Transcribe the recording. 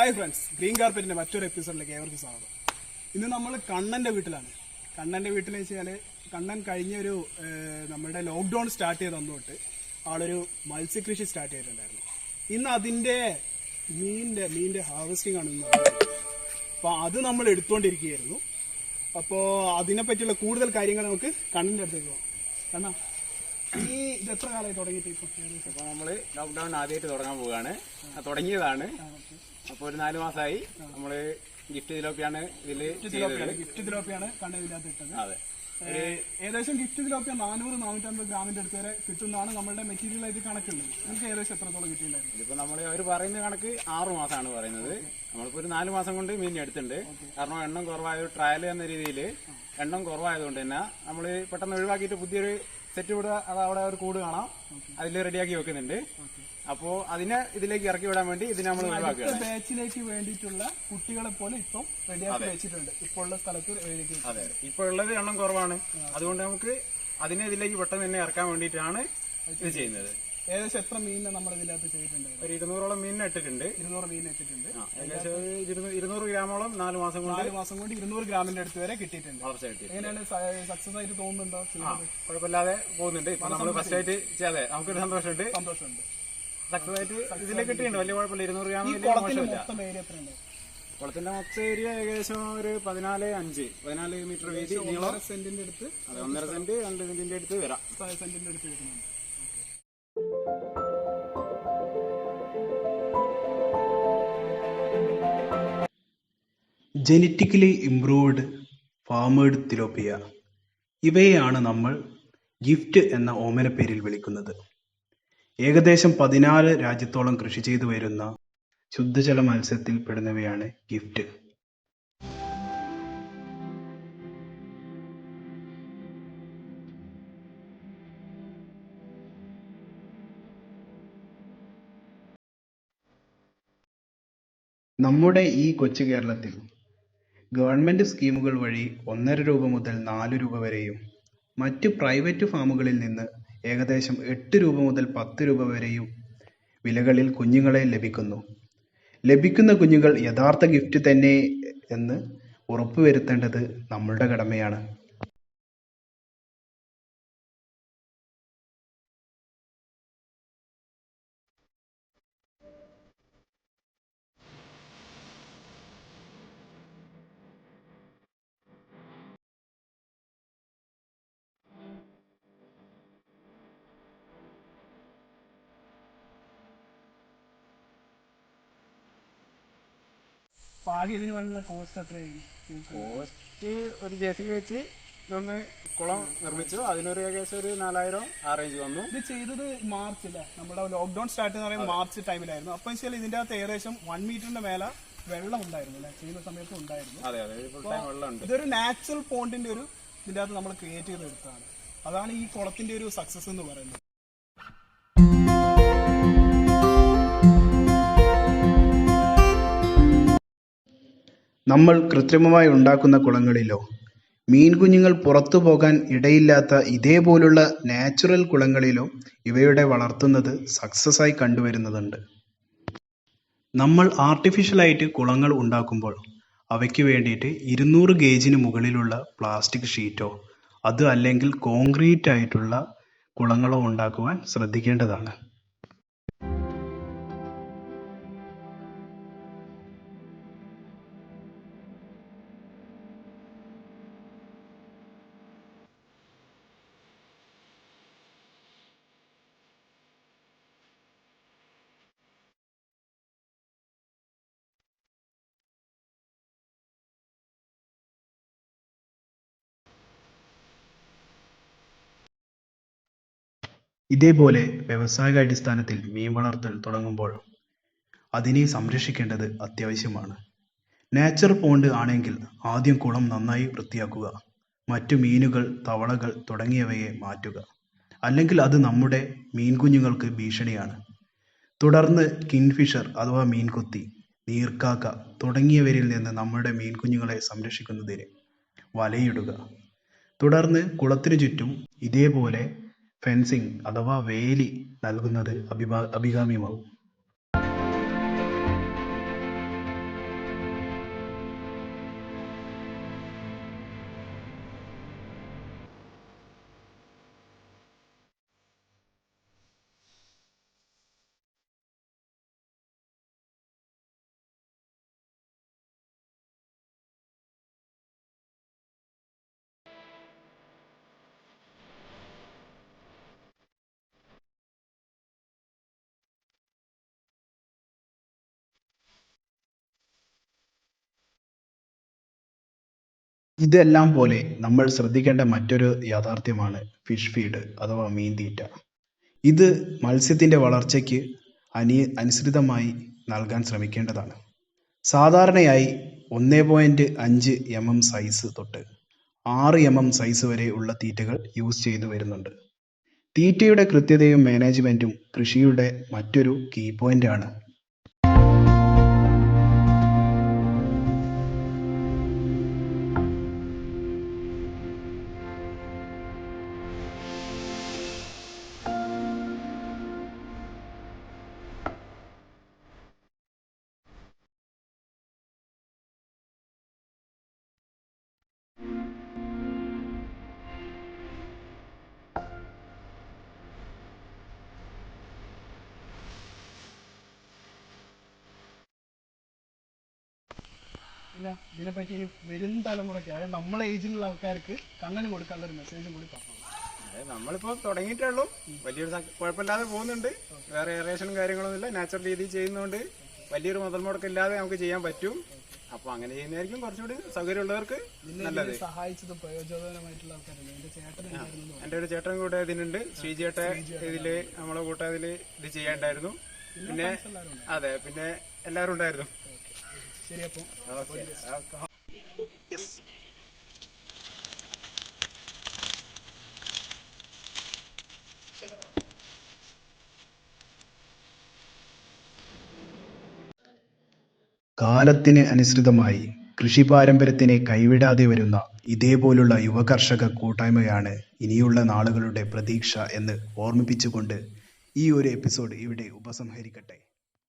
Hi friends, green കാർപ്പറ്റിന്റെ മറ്റൊരു എപ്പിസോഡിലേക്ക് ഏവർക്കും സ്വാഗതം. ഇന്ന് നമ്മൾ കണ്ണന്റെ വീട്ടിലാണ്. കണ്ണന്റെ വീട്ടിൽ വെച്ചാൽ കണ്ണൻ കഴിഞ്ഞൊരു നമ്മുടെ ലോക്ക്ഡൌൺ സ്റ്റാർട്ട് ചെയ്ത് തന്നോട്ട് ആളൊരു മത്സ്യകൃഷി സ്റ്റാർട്ട് ചെയ്തിട്ടുണ്ടായിരുന്നു. ഇന്ന് അതിന്റെ മീനിന്റെ ഹാർവെസ്റ്റിംഗ് ആണ് ഇന്ന്. അപ്പോൾ അത് നമ്മൾ എടുത്തുകൊണ്ടിരിക്കുകയായിരുന്നു. അപ്പോൾ അതിനെപ്പറ്റിയുള്ള കൂടുതൽ കാര്യങ്ങൾ നമുക്ക് കണ്ണന്റെ അടുത്തേക്ക് പോകാം. കണ്ണാ, ഇത് എത്ര കാലമായി തുടങ്ങിയിട്ട്? ഇപ്പോൾ നമ്മൾ ലോക്ക്ഡൌൺ ആദ്യമായിട്ട് തുടങ്ങാൻ പോവുകയാണ്. തുടങ്ങിയതാണ്. അപ്പോൾ ഒരു 4 മാസമായി. നമ്മൾ ഗിഫ്റ്റ് തിലോപ്പിയാണ് ഗിഫ്റ്റ് തിലോപ്പിയാണ് കണ്ണതിനകത്ത് ഇട്ടത്. അതെ, ഏകദേശം ഗിഫ്റ്റ് തിലോപ്പിയ 400-450 ഗ്രാമിന്റെ അടുത്ത് വരെ കിട്ടുന്നതാണ് നമ്മളുടെ മെറ്റീരിയൽ ആയിട്ട് കണക്കുള്ളത്. നിങ്ങൾക്ക് ഏകദേശം എത്രത്തോളം കിട്ടിയിട്ടുണ്ടായിരുന്നു? ഇതിപ്പോൾ നമ്മൾ അവർ പറയുന്ന കണക്ക് 6 മാസമാണ് പറയുന്നത്. നമ്മളിപ്പോൾ ഒരു 4 മാസം കൊണ്ട് മീൻ എടുത്തിട്ടുണ്ട്. കാരണം എണ്ണം കുറവായ ട്രയൽ എന്ന രീതിയിൽ എണ്ണം കുറവായതുകൊണ്ട് തന്നെ നമ്മൾ പെട്ടെന്ന് ഒഴിവാക്കിയിട്ട് പുതിയൊരു സെറ്റ് വിടുക. അത് അവിടെ ഒരു കൂട് കാണാം, അതിൽ റെഡിയാക്കി വെക്കുന്നുണ്ട്. അപ്പോൾ അതിനെ ഇതിലേക്ക് ഇറക്കി വിടാൻ വേണ്ടി ഇതിനെ നമ്മൾ ഒഴിവാക്കുക. ബാച്ചിലേക്ക് വേണ്ടിയിട്ടുള്ള കുട്ടികളെ പോലെ ഇപ്പം റെഡിയാക്കി വെച്ചിട്ടുണ്ട്. ഇപ്പോൾ ഉള്ള സ്ഥലത്ത്. അതെ, ഇപ്പോൾ ഉള്ളത് എണ്ണം കുറവാണ്. അതുകൊണ്ട് നമുക്ക് അതിനെ ഇതിലേക്ക് പെട്ടെന്ന് തന്നെ ഇറക്കാൻ വേണ്ടിയിട്ടാണ് ഇത് ചെയ്യുന്നത്. ഏകദേശം എത്ര മീനിനെ നമ്മൾ ഇതിന്റെ അകത്ത് ചെയ്തിട്ടുണ്ട്? ഒരു 200ഓളം മീനിനെ ഇട്ടിട്ടുണ്ട്. 200 മീൻ ഇട്ടിട്ടുണ്ട്. ഏകദേശം 200 ഗ്രാമോളം 4 മാസം കൊണ്ട് 200 ഗ്രാമിന്റെ അടുത്ത് വരെ കിട്ടിയിട്ടുണ്ട്. എങ്ങനെയാണ് സക്സസ് ആയിട്ട് തോന്നുന്നുണ്ടോ? കുഴപ്പമില്ലാതെ പോകുന്നുണ്ട്. ഇപ്പൊ നമ്മൾ ഫസ്റ്റ് ആയിട്ട് ചെയ്യാതെ നമുക്കൊരു സന്തോഷമുണ്ട്. സക്സസ് ആയിട്ട് ഇതിലേക്ക് കിട്ടിയിട്ടുണ്ട്. വലിയ കുഴപ്പമില്ല. 200 ഗ്രാം കുളത്തിന്റെ മൊത്തം ഏരിയ ഏകദേശം ഒരു 14 മീറ്റർ വീതി, നീളം സെന്റിന്റെ അടുത്ത്. അതെ, 1.5 സെന്റ് 2 സെന്റിന്റെ അടുത്ത് വരാം. സെന്റിന്റെ അടുത്ത് വരുന്നുണ്ട്. ജനറ്റിക്കലി ഇംപ്രൂവ്ഡ് ഫാമേഡ് തിലോപ്പിയ, ഇവയെയാണ് നമ്മൾ ഗിഫ്റ്റ് എന്ന ഓമന പേരിൽ വിളിക്കുന്നത്. ഏകദേശം 14 രാജ്യത്തോളം കൃഷി ചെയ്തു വരുന്ന ശുദ്ധജല മത്സ്യത്തിൽ പെടുന്നവയാണ് ഗിഫ്റ്റ്. നമ്മുടെ ഈ കൊച്ചു കേരളത്തിൽ ഗവൺമെന്റ് സ്കീമുകൾ വഴി 1.5 രൂപ മുതൽ 4 രൂപ വരെയും മറ്റ് പ്രൈവറ്റ് ഫാമുകളിൽ നിന്ന് ഏകദേശം 8 രൂപ മുതൽ 10 രൂപ വരെയും വിലകളിൽ കുഞ്ഞുങ്ങളെ ലഭിക്കുന്ന കുഞ്ഞുങ്ങൾ യഥാർത്ഥ ഗിഫ്റ്റ് തന്നെ എന്ന് ഉറപ്പുവരുത്തേണ്ടത് നമ്മളുടെ കടമയാണ്. ഇതിന് വേണ്ട കോസ്റ്റ് എത്രയായിരിക്കും? കോസ്റ്റ് ഒരു JCB വെച്ച് ഇതൊന്ന് കുളം നിർമ്മിച്ചു. അതിനൊരു ഏകദേശം ഒരു 4000 ആ റേഞ്ച് വന്നു. ഇത് ചെയ്തത് മാർച്ചിലെ നമ്മുടെ ലോക്ക്ഡൌൺ സ്റ്റാർട്ട് എന്ന് പറയുന്നത് മാർച്ച് ടൈമിലായിരുന്നു. അപ്പം വെച്ചാൽ ഇതിന്റെ അകത്ത് ഏകദേശം 1 മീറ്ററിന്റെ മേലെ വെള്ളം ഉണ്ടായിരുന്നു അല്ലെ? ചെയ്യുന്ന സമയത്ത് ഉണ്ടായിരുന്നു. അതെ, ഫുൾ ടൈം വെള്ളമുണ്ട്. ഇതൊരു നാച്ചുറൽ പോണ്ടിന്റെ ഇതിന്റെ അകത്ത് നമ്മൾ ക്രിയേറ്റ് ചെയ്തെടുത്താണ്. അതാണ് ഈ കുളത്തിന്റെ ഒരു സക്സസ് എന്ന് പറയുന്നത്. നമ്മൾ കൃത്രിമമായി ഉണ്ടാക്കുന്ന കുളങ്ങളിലോ മീൻ കുഞ്ഞുങ്ങൾ പുറത്തു പോകാൻ ഇടയില്ലാത്ത ഇതേപോലുള്ള നാച്ചുറൽ കുളങ്ങളിലോ ഇവയുടെ വളർത്തുന്നത് സക്സസ് ആയി കണ്ടുവരുന്നതുണ്ട്. നമ്മൾ ആർട്ടിഫിഷ്യലായിട്ട് കുളങ്ങൾ ഉണ്ടാക്കുമ്പോൾ അവയ്ക്ക് വേണ്ടിയിട്ട് 200 ഗേജിന് മുകളിലുള്ള പ്ലാസ്റ്റിക് ഷീറ്റോ അത് അല്ലെങ്കിൽ കോൺക്രീറ്റ് ആയിട്ടുള്ള കുളങ്ങളോ ഉണ്ടാക്കുവാൻ ശ്രദ്ധിക്കേണ്ടതാണ്. ഇതേപോലെ വ്യാവസായികാടിസ്ഥാനത്തിൽ മീൻ വളർത്തൽ തുടങ്ങുമ്പോൾ അതിനെ സംരക്ഷിക്കേണ്ടത് അത്യാവശ്യമാണ്. നാച്ചുറൽ പോണ്ട് ആണെങ്കിൽ ആദ്യം കുളം നന്നായി വൃത്തിയാക്കുക, മറ്റു മീനുകൾ, തവളകൾ തുടങ്ങിയവയെ മാറ്റുക. അല്ലെങ്കിൽ അത് നമ്മുടെ മീൻകുഞ്ഞുങ്ങൾക്ക് ഭീഷണിയാണ്. തുടർന്ന് കിൻഫിഷർ അഥവാ മീൻകൊത്തി, നീർക്കാക്ക തുടങ്ങിയവരിൽ നിന്ന് നമ്മുടെ മീൻകുഞ്ഞുങ്ങളെ സംരക്ഷിക്കുന്നതിന് വലയിടുക. തുടർന്ന് കുളത്തിനു ചുറ്റും ഇതേപോലെ ഫെൻസിങ് അഥവാ വേലി നൽകുന്നത് അഭികാമ്യമാവും. ഇതെല്ലാം പോലെ നമ്മൾ ശ്രദ്ധിക്കേണ്ട മറ്റൊരു യാഥാർത്ഥ്യമാണ് ഫിഷ് ഫീഡ് അഥവാ മീൻ തീറ്റ. ഇത് മത്സ്യത്തിൻ്റെ വളർച്ചയ്ക്ക് അനുസൃതമായി നൽകാൻ ശ്രമിക്കേണ്ടതാണ്. സാധാരണയായി 1.5 mm സൈസ് തൊട്ട് 6 mm സൈസ് വരെ ഉള്ള തീറ്റകൾ യൂസ് ചെയ്തു വരുന്നുണ്ട്. തീറ്റയുടെ കൃത്യതയും മാനേജ്മെൻറ്റും കൃഷിയുടെ മറ്റൊരു കീ പോയിൻ്റാണ്. പിന്നെ ഇതിനെപ്പറ്റി ഇനി വരും തലമുറയ്ക്ക്, അതായത് നമ്മളെ ഏജിലുള്ള ആൾക്കാർക്ക് കണ്ണന് കൊടുക്കാനുള്ള ഒരു മെസ്സേജും കൂടി പറഞ്ഞു. അതായത് നമ്മളിപ്പോൾ തുടങ്ങിയിട്ടേ ഉള്ളൂ, വലിയൊരു കുഴപ്പമില്ലാതെ പോകുന്നുണ്ട്. വേറെ എയറേഷനും കാര്യങ്ങളൊന്നുമില്ല, നാച്ചുറൽ രീതിയിൽ ചെയ്യുന്നതുകൊണ്ട് വലിയൊരു മുതൽ മുടക്കില്ലാതെ നമുക്ക് ചെയ്യാൻ പറ്റും. അപ്പോൾ അങ്ങനെ ചെയ്യുന്നതായിരിക്കും കുറച്ചുകൂടി സൗകര്യമുള്ളവർക്ക് നല്ലത്. സഹായിച്ചതും പ്രയോജനമായിട്ടുള്ള ആൾക്കാരല്ലേ എൻ്റെ ചേട്ടനുണ്ടായിരുന്നു. എൻ്റെ ഒരു ചേട്ടൻ കൂടെ ഇതിനുണ്ട്, ശ്രീജേട്ടൻ ഇതില് നമ്മളെ കൂട്ടത്തില് ഇത് ചെയ്യാണ്ടായിരുന്നു. പിന്നെ അതെ, പിന്നെ എല്ലാവരും ഉണ്ടായിരുന്നു. ശരി, അപ്പോൾ ഓക്കെ. കാലത്തിന് അനുസൃതമായി കൃഷി പാരമ്പര്യത്തിനെ കൈവിടാതെ വരുന്ന ഇതേപോലുള്ള യുവകർഷക കൂട്ടായ്മയാണ് ഇനിയുള്ള നാളുകളുടെ പ്രതീക്ഷ എന്ന് ഓർമ്മിപ്പിച്ചുകൊണ്ട് ഈ ഒരു എപ്പിസോഡ് ഇവിടെ ഉപസംഹരിക്കട്ടെ.